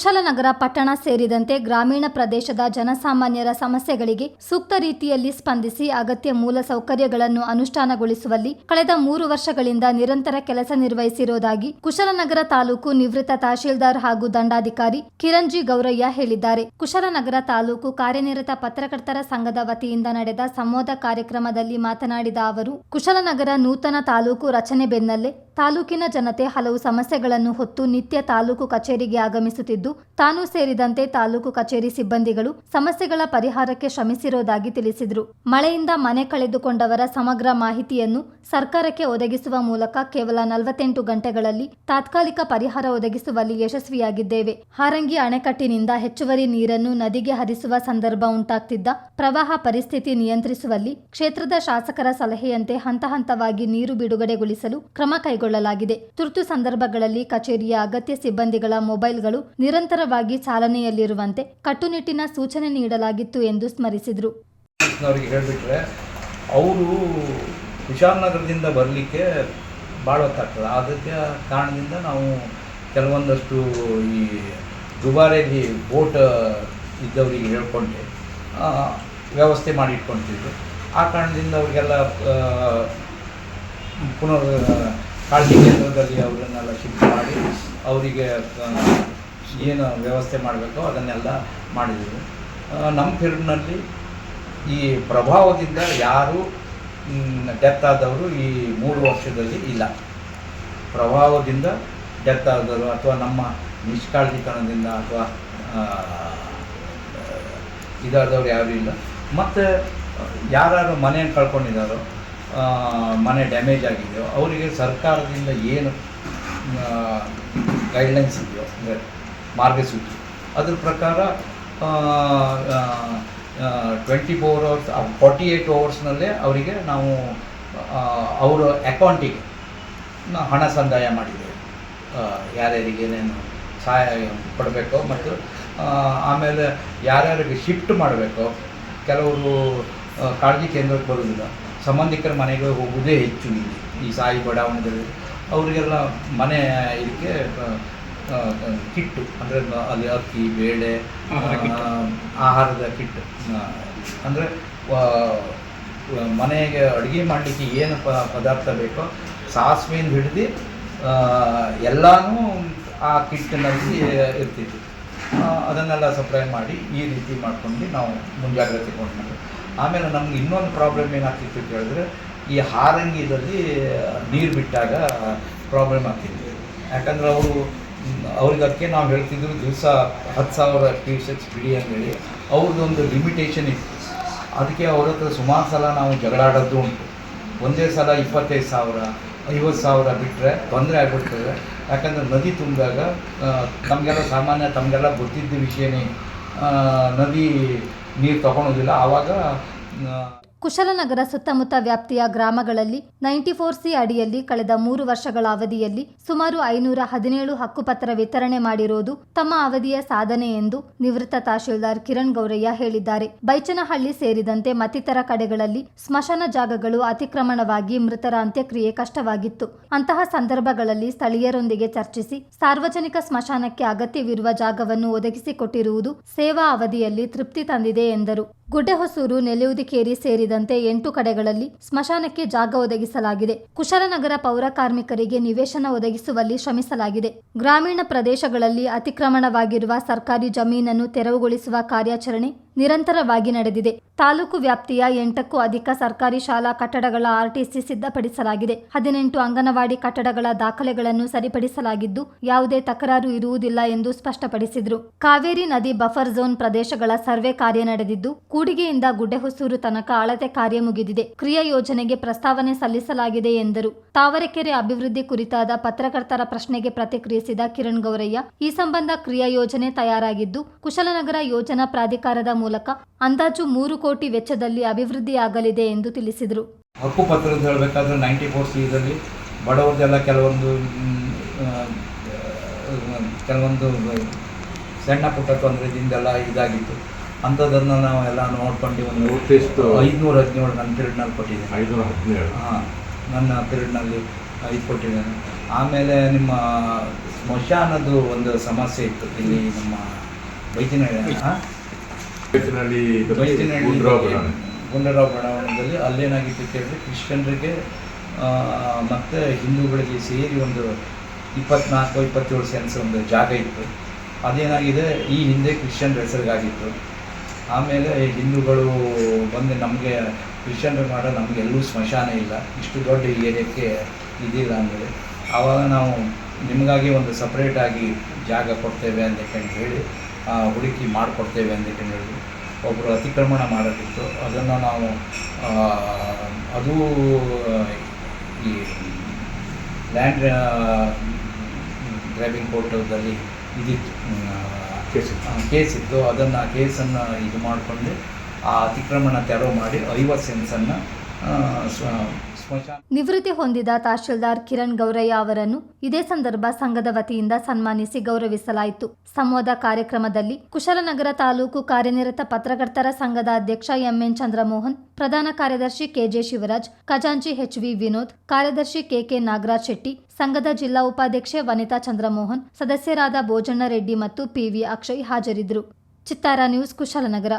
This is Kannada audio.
ಕುಶಲನಗರ ಪಟ್ಟಣ ಸೇರಿದಂತೆ ಗ್ರಾಮೀಣ ಪ್ರದೇಶದ ಜನಸಾಮಾನ್ಯರ ಸಮಸ್ಯೆಗಳಿಗೆ ಸೂಕ್ತ ರೀತಿಯಲ್ಲಿ ಸ್ಪಂದಿಸಿ ಅಗತ್ಯ ಮೂಲಸೌಕರ್ಯಗಳನ್ನು ಅನುಷ್ಠಾನಗೊಳಿಸುವಲ್ಲಿ ಕಳೆದ 3 ವರ್ಷಗಳಿಂದ ನಿರಂತರ ಕೆಲಸ ನಿರ್ವಹಿಸಿರುವುದಾಗಿ ಕುಶಲನಗರ ತಾಲೂಕು ನಿವೃತ್ತ ತಹಶೀಲ್ದಾರ್ ಹಾಗೂ ದಂಡಾಧಿಕಾರಿ ಕಿರಣ್ ಜಿ ಗೌರಯ್ಯ ಹೇಳಿದ್ದಾರೆ. ಕುಶಲನಗರ ತಾಲೂಕು ಕಾರ್ಯನಿರತ ಪತ್ರಕರ್ತರ ಸಂಘದ ವತಿಯಿಂದ ನಡೆದ ಸಂವಾದ ಕಾರ್ಯಕ್ರಮದಲ್ಲಿ ಮಾತನಾಡಿದ ಅವರು, ಕುಶಲನಗರ ನೂತನ ತಾಲೂಕು ರಚನೆ ಬೆನ್ನಲ್ಲೇ ತಾಲೂಕಿನ ಜನತೆ ಹಲವು ಸಮಸ್ಯೆಗಳನ್ನು ಹೊತ್ತು ನಿತ್ಯ ತಾಲೂಕು ಕಚೇರಿಗೆ ಆಗಮಿಸುತ್ತಿದ್ದು, ತಾನೂ ಸೇರಿದಂತೆ ತಾಲೂಕು ಕಚೇರಿ ಸಿಬ್ಬಂದಿಗಳು ಸಮಸ್ಯೆಗಳ ಪರಿಹಾರಕ್ಕೆ ಶ್ರಮಿಸಿರುವುದಾಗಿ ತಿಳಿಸಿದರು. ಮಳೆಯಿಂದ ಮನೆ ಕಳೆದುಕೊಂಡವರ ಸಮಗ್ರ ಮಾಹಿತಿಯನ್ನು ಸರ್ಕಾರಕ್ಕೆ ಒದಗಿಸುವ ಮೂಲಕ ಕೇವಲ 48 ಗಂಟೆಗಳಲ್ಲಿ ತಾತ್ಕಾಲಿಕ ಪರಿಹಾರ ಒದಗಿಸುವಲ್ಲಿ ಯಶಸ್ವಿಯಾಗಿದ್ದೇವೆ. ಹಾರಂಗಿ ಅಣೆಕಟ್ಟಿನಿಂದ ಹೆಚ್ಚುವರಿ ನೀರನ್ನು ನದಿಗೆ ಹರಿಸುವ ಸಂದರ್ಭ ಉಂಟಾಗ್ತಿದ್ದ ಪ್ರವಾಹ ಪರಿಸ್ಥಿತಿ ನಿಯಂತ್ರಿಸುವಲ್ಲಿ ಕ್ಷೇತ್ರದ ಶಾಸಕರ ಸಲಹೆಯಂತೆ ಹಂತ ಹಂತವಾಗಿ ನೀರು ಬಿಡುಗಡೆಗೊಳಿಸಲು ಕ್ರಮ ಕೈಗೊಳ್ಳಲಾಗಿದೆ. ತುರ್ತು ಸಂದರ್ಭಗಳಲ್ಲಿ ಕಚೇರಿಯ ಅಗತ್ಯ ಸಿಬ್ಬಂದಿಗಳ ಮೊಬೈಲ್ಗಳು ನಿರಂತರವಾಗಿ ಚಾಲನೆಯಲ್ಲಿರುವಂತೆ ಕಟ್ಟುನಿಟ್ಟಿನ ಸೂಚನೆ ನೀಡಲಾಗಿತ್ತು ಎಂದು ಸ್ಮರಿಸಿದರು. ಅವರು ಕುಶಾಲನಗರದಿಂದ ಬರಲಿಕ್ಕೆ ಭಾಳ ಹೊತ್ತಾಗ್ತದೆ. ಅದಕ್ಕೆ ಕಾರಣದಿಂದ ನಾವು ಕೆಲವೊಂದಷ್ಟು ಈ ದುಬಾರಿಯಲ್ಲಿ ಬೋಟ್ ಇದ್ದವರಿಗೆ ಹೇಳ್ಕೊಂಡೆ ವ್ಯವಸ್ಥೆ ಮಾಡಿ ಇಟ್ಕೊಳ್ತಿದ್ರು. ಆ ಕಾರಣದಿಂದ ಅವರಿಗೆಲ್ಲ ಪುನರ್ ಕಾಳಜಿ ಕೇಂದ್ರದಲ್ಲಿ ಅವರನ್ನೆಲ್ಲ ಶಿಫ್ಟ್ ಮಾಡಿ ಅವರಿಗೆ ಏನು ವ್ಯವಸ್ಥೆ ಮಾಡಬೇಕೋ ಅದನ್ನೆಲ್ಲ ಮಾಡಿದರು. ನಮ್ಮ ಫೀಲ್ಡ್ನಲ್ಲಿ ಈ ಪ್ರಭಾವದಿಂದ ಯಾರೂ ಡೆತ್ ಆದವರು ಈ 3 ವರ್ಷದಲ್ಲಿ ಇಲ್ಲ. ಪ್ರಭಾವದಿಂದ ಡೆತ್ ಆದವರು ಅಥವಾ ನಮ್ಮ ನಿಷ್ಕಾಳಜಿತನದಿಂದ ಅಥವಾ ಇದಾದವರು ಯಾರೂ ಇಲ್ಲ. ಮತ್ತು ಯಾರು ಮನೆಯನ್ನು ಕಳ್ಕೊಂಡಿದ್ದಾರೋ, ಮನೆ ಡ್ಯಾಮೇಜ್ ಆಗಿದೆಯೋ ಅವರಿಗೆ ಸರ್ಕಾರದಿಂದ ಏನು ಗೈಡ್ಲೈನ್ಸ್ ಇದೆಯೋ ಅಂದರೆ ಮಾರ್ಗಸೂಚಿ ಅದ್ರ ಪ್ರಕಾರ 24 hours 48 hours ಅವರಿಗೆ ನಾವು ಅವರ ಅಕೌಂಟಿಗೆ ಹಣ ಸಂದಾಯ ಮಾಡಿದ್ದೇವೆ. ಯಾರ್ಯಾರಿಗೆ ಏನೇನು ಸಹಾಯ ಕೊಡಬೇಕೋ ಮತ್ತು ಆಮೇಲೆ ಯಾರ್ಯಾರಿಗೆ ಶಿಫ್ಟ್ ಮಾಡಬೇಕೋ, ಕೆಲವರು ಕಾಳಜಿ ಕೇಂದ್ರಕ್ಕೆ ಬರೋದಿಲ್ಲ, ಸಂಬಂಧಿಕರ ಮನೆಗೆ ಹೋಗೋದೇ ಹೆಚ್ಚು ಈ ಸಾಯಿ ಬಡಾವಣೆಗಳಲ್ಲಿ. ಅವರಿಗೆಲ್ಲ ಮನೆ ಇದಕ್ಕೆ ಕಿಟ್ಟು ಅಂದರೆ ಅಲ್ಲಿ ಅಕ್ಕಿ, ಬೇಳೆ, ಆಹಾರದ ಕಿಟ್ಟು ಅಂದರೆ ಮನೆಗೆ ಅಡುಗೆ ಮಾಡಲಿಕ್ಕೆ ಏನು ಪದಾರ್ಥ ಬೇಕೋ ಸಾಸಿವೆಯಿಂದ ಹಿಡಿದು ಎಲ್ಲನೂ ಆ ಕಿಟ್ಟಿನಲ್ಲಿ ಇರ್ತಿದ್ವಿ. ಅದನ್ನೆಲ್ಲ ಸಪ್ಲೈ ಮಾಡಿ ಈ ರೀತಿ ಮಾಡ್ಕೊಂಡು ನಾವು ಮುಂಜಾಗ್ರತೆ ಕೊಂಡು. ಆಮೇಲೆ ನಮ್ಗೆ ಇನ್ನೊಂದು ಪ್ರಾಬ್ಲಮ್ ಏನಾಗ್ತಿತ್ತು ಅಂತ ಹೇಳಿದ್ರೆ, ಈ ಹಾರಂಗಿದಲ್ಲಿ ನೀರು ಬಿಟ್ಟಾಗ ಪ್ರಾಬ್ಲಮ್ ಆಗ್ತಿತ್ತು. ಯಾಕಂದರೆ ಅವ್ರಿಗೆ ಅದಕ್ಕೆ ನಾವು ಹೇಳ್ತಿದ್ರು ದಿವಸ 10,000 ಕ್ಯೂಸೆಕ್ಸ್ ಬಿಡಿ ಅಂತೇಳಿ. ಅವ್ರದ್ದೊಂದು ಲಿಮಿಟೇಷನ್ ಇತ್ತು. ಅದಕ್ಕೆ ಅವ್ರ ಹತ್ರ ಸುಮಾರು ಸಲ ನಾವು ಜಗಳಾಡೋದು ಉಂಟು. ಒಂದೇ ಸಲ 25,000 50,000 ಬಿಟ್ಟರೆ ತೊಂದರೆ ಆಗಿಬಿಡ್ತದೆ. ಯಾಕಂದರೆ ನದಿ ತುಂಬಿದಾಗ ನಮಗೆಲ್ಲ ಸಾಮಾನ್ಯ ತಮಗೆಲ್ಲ ಗೊತ್ತಿದ್ದ ವಿಷಯನೇ, ನದಿ ನೀರು ತಗೊಳೋದಿಲ್ಲ. ಆವಾಗ ಕುಶಲನಗರ ಸುತ್ತಮುತ್ತ ವ್ಯಾಪ್ತಿಯ ಗ್ರಾಮಗಳಲ್ಲಿ 94C ಅಡಿಯಲ್ಲಿ ಕಳೆದ 3 ವರ್ಷಗಳ ಅವಧಿಯಲ್ಲಿ ಸುಮಾರು 517 ಹಕ್ಕುಪತ್ರ ವಿತರಣೆ ಮಾಡಿರುವುದು ತಮ್ಮ ಅವಧಿಯ ಸಾಧನೆ ಎಂದು ನಿವೃತ್ತ ತಹಶೀಲ್ದಾರ್ ಕಿರಣ್ ಗೌರಯ್ಯ ಹೇಳಿದ್ದಾರೆ. ಬೈಚನಹಳ್ಳಿ ಸೇರಿದಂತೆ ಮತ್ತಿತರ ಕಡೆಗಳಲ್ಲಿ ಸ್ಮಶಾನ ಜಾಗಗಳು ಅತಿಕ್ರಮಣವಾಗಿ ಮೃತರ ಅಂತ್ಯಕ್ರಿಯೆ ಕಷ್ಟವಾಗಿತ್ತು. ಅಂತಹ ಸಂದರ್ಭಗಳಲ್ಲಿ ಸ್ಥಳೀಯರೊಂದಿಗೆ ಚರ್ಚಿಸಿ ಸಾರ್ವಜನಿಕ ಸ್ಮಶಾನಕ್ಕೆ ಅಗತ್ಯವಿರುವ ಜಾಗವನ್ನು ಒದಗಿಸಿಕೊಟ್ಟಿರುವುದು ಸೇವಾ ಅವಧಿಯಲ್ಲಿ ತೃಪ್ತಿ ತಂದಿದೆ ಎಂದರು. ಗುಡ್ಡೆಹೊಸೂರು, ನೆಲೆಯುದಿಕೇರಿ ಸೇರಿದಂತೆ 8 ಕಡೆಗಳಲ್ಲಿ ಸ್ಮಶಾನಕ್ಕೆ ಜಾಗ ಒದಗಿಸಲಾಗಿದೆ. ಕುಶಲನಗರ ಪೌರ ಕಾರ್ಮಿಕರಿಗೆ ನಿವೇಶನ ಒದಗಿಸುವಲ್ಲಿ ಶ್ರಮಿಸಲಾಗಿದೆ. ಗ್ರಾಮೀಣ ಪ್ರದೇಶಗಳಲ್ಲಿ ಅತಿಕ್ರಮಣವಾಗಿರುವ ಸರ್ಕಾರಿ ಜಮೀನನ್ನು ತೆರವುಗೊಳಿಸುವ ಕಾರ್ಯಾಚರಣೆ ನಿರಂತರವಾಗಿ ನಡೆದಿದೆ. ತಾಲೂಕು ವ್ಯಾಪ್ತಿಯ 8ಕ್ಕೂ ಅಧಿಕ ಸರ್ಕಾರಿ ಶಾಲಾ ಕಟ್ಟಡಗಳ RTC ಸಿದ್ಧಪಡಿಸಲಾಗಿದೆ. 18 ಅಂಗನವಾಡಿ ಕಟ್ಟಡಗಳ ದಾಖಲೆಗಳನ್ನು ಸರಿಪಡಿಸಲಾಗಿದ್ದು ಯಾವುದೇ ತಕರಾರು ಇರುವುದಿಲ್ಲ ಎಂದು ಸ್ಪಷ್ಟಪಡಿಸಿದರು. ಕಾವೇರಿ ನದಿ ಬಫರ್ ಝೋನ್ ಪ್ರದೇಶಗಳ ಸರ್ವೆ ಕಾರ್ಯ ನಡೆದಿದ್ದು, ಕೂಡಿಗೆಯಿಂದ ಗುಡ್ಡೆಹೊಸೂರು ತನಕ ಅಳತೆ ಕಾರ್ಯ ಮುಗಿದಿದೆ. ಕ್ರಿಯಾ ಯೋಜನೆಗೆ ಪ್ರಸ್ತಾವನೆ ಸಲ್ಲಿಸಲಾಗಿದೆ ಎಂದರು. ತಾವರೆಕೆರೆ ಅಭಿವೃದ್ಧಿ ಕುರಿತಾದ ಪತ್ರಕರ್ತರ ಪ್ರಶ್ನೆಗೆ ಪ್ರತಿಕ್ರಿಯಿಸಿದ ಕಿರಣ್ ಗೌರಯ್ಯ, ಈ ಸಂಬಂಧ ಕ್ರಿಯಾ ಯೋಜನೆ ತಯಾರಾಗಿದ್ದು ಕುಶಲನಗರ ಯೋಜನಾ ಪ್ರಾಧಿಕಾರದ ಮೂಲಕ ಅಂದಾಜು 3 ಕೋಟಿ ವೆಚ್ಚದಲ್ಲಿ ಅಭಿವೃದ್ಧಿಯಾಗಲಿದೆ ಎಂದು ತಿಳಿಸಿದರು. ಹಕ್ಕುಪತ್ರದ ಹೇಳಬೇಕಾದ್ರೆ 94C ಇದರಲ್ಲಿ ಬಡವರದೆಲ್ಲ ಕೆಲವೊಂದು ಸಣ್ಣ ಪುಟ್ಟ ತೊಂದರೆದಿಂದೆಲ್ಲ ಇದಾಗಿತ್ತು. ಅಂಥದ್ದನ್ನು ನಾವು ಎಲ್ಲ ನೋಡ್ಕೊಂಡು ಒಂದು 517 ನನ್ನ ಪೀರಿಯಡ್ನಲ್ಲಿ ಕೊಟ್ಟಿದ್ದೇನೆ. 517 ನನ್ನ ಪೀರಿಯಡ್ನಲ್ಲಿ 5 ಕೊಟ್ಟಿದ್ದೇನೆ. ಆಮೇಲೆ ನಿಮ್ಮ ಸ್ಮಶಾನದ್ದು ಒಂದು ಸಮಸ್ಯೆ ಇತ್ತು ಇಲ್ಲಿ ನಮ್ಮ ಬೈತಿನಹಳ್ಳಿ ಗುಂಡರಾವ್ ಬಡಾವಣೆಯಲ್ಲಿ ಅಲ್ಲೇನಾಗಿತ್ತು ಕೇಳಿದ್ರೆ ಕ್ರಿಶ್ಚಿಯನ್ರಿಗೆ ಮತ್ತು ಹಿಂದೂಗಳಿಗೆ ಸೇರಿ ಒಂದು 24-27 ಸೆನ್ಸ್ ಒಂದು ಜಾಗ ಇತ್ತು. ಅದೇನಾಗಿದೆ ಈ ಹಿಂದೆ ಕ್ರಿಶ್ಚಿಯನ್ ಹೆಸರಿಗಾಗಿತ್ತು. ಆಮೇಲೆ ಹಿಂದೂಗಳು ಬಂದು ನಮಗೆ ಕ್ರಿಶ್ಚಿಯನ್ರು ಮಾಡೋ ನಮಗೆಲ್ಲೂ ಸ್ಮಶಾನ ಇಲ್ಲ, ಇಷ್ಟು ದೊಡ್ಡ ಏರಿಯಾಕ್ಕೆ ಇದಿಲ್ಲ ಅಂದರೆ ಆವಾಗ ನಾವು ನಿಮಗಾಗಿ ಒಂದು ಸಪ್ರೇಟಾಗಿ ಜಾಗ ಕೊಡ್ತೇವೆ ಅಂತೇಳಿ ಹೇಳಿ ಹುಡುಕಿ ಮಾಡಿಕೊಡ್ತೇವೆ ಅಂತೇಳಿ ಹೇಳಿದ್ರು. ಒಬ್ಬರು ಅತಿಕ್ರಮಣ ಮಾಡೋದಿತ್ತು, ಅದನ್ನು ನಾವು ಅದು ಈ ಲ್ಯಾಂಡ್ ಡ್ರೈವಿಂಗ್ ಕೋರ್ಟಲ್ಲಿ ಇದಿತ್ತು, ಕೇಸಿತ್ತು. ಅದನ್ನು ಕೇಸನ್ನು ಇದು ಮಾಡಿಕೊಂಡು ಆ ಅತಿಕ್ರಮಣ ತೆರವು ಮಾಡಿ 50 ಸೆನ್ಸನ್ನು ಸ್ಮಶಾನ. ನಿವೃತ್ತಿ ಹೊಂದಿದ ತಹಶೀಲ್ದಾರ್ ಕಿರಣ್ ಗೌರಯ್ಯ ಅವರನ್ನು ಇದೇ ಸಂದರ್ಭ ಸಂಘದ ವತಿಯಿಂದ ಸನ್ಮಾನಿಸಿ ಗೌರವಿಸಲಾಯಿತು. ಸಂವಾದ ಕಾರ್ಯಕ್ರಮದಲ್ಲಿ ಕುಶಾಲನಗರ ತಾಲೂಕು ಕಾರ್ಯನಿರತ ಪತ್ರಕರ್ತರ ಸಂಘದ ಅಧ್ಯಕ್ಷ ಎಂಎನ್ ಚಂದ್ರಮೋಹನ್, ಪ್ರಧಾನ ಕಾರ್ಯದರ್ಶಿ ಕೆಜೆ ಶಿವರಾಜ್, ಖಜಾಂಚಿ ಎಚ್ವಿ ವಿನೋದ್, ಕಾರ್ಯದರ್ಶಿ ಕೆಕೆ ನಾಗರಾಜ್ ಶೆಟ್ಟಿ, ಸಂಘದ ಜಿಲ್ಲಾ ಉಪಾಧ್ಯಕ್ಷೆ ವನಿತಾ ಚಂದ್ರಮೋಹನ್, ಸದಸ್ಯರಾದ ಬೋಜಣ್ಣ ರೆಡ್ಡಿ ಮತ್ತು ಪಿವಿ ಅಕ್ಷಯ್ ಹಾಜರಿದ್ದರು. ಚಿತ್ತಾರ ನ್ಯೂಸ್, ಕುಶಾಲನಗರ.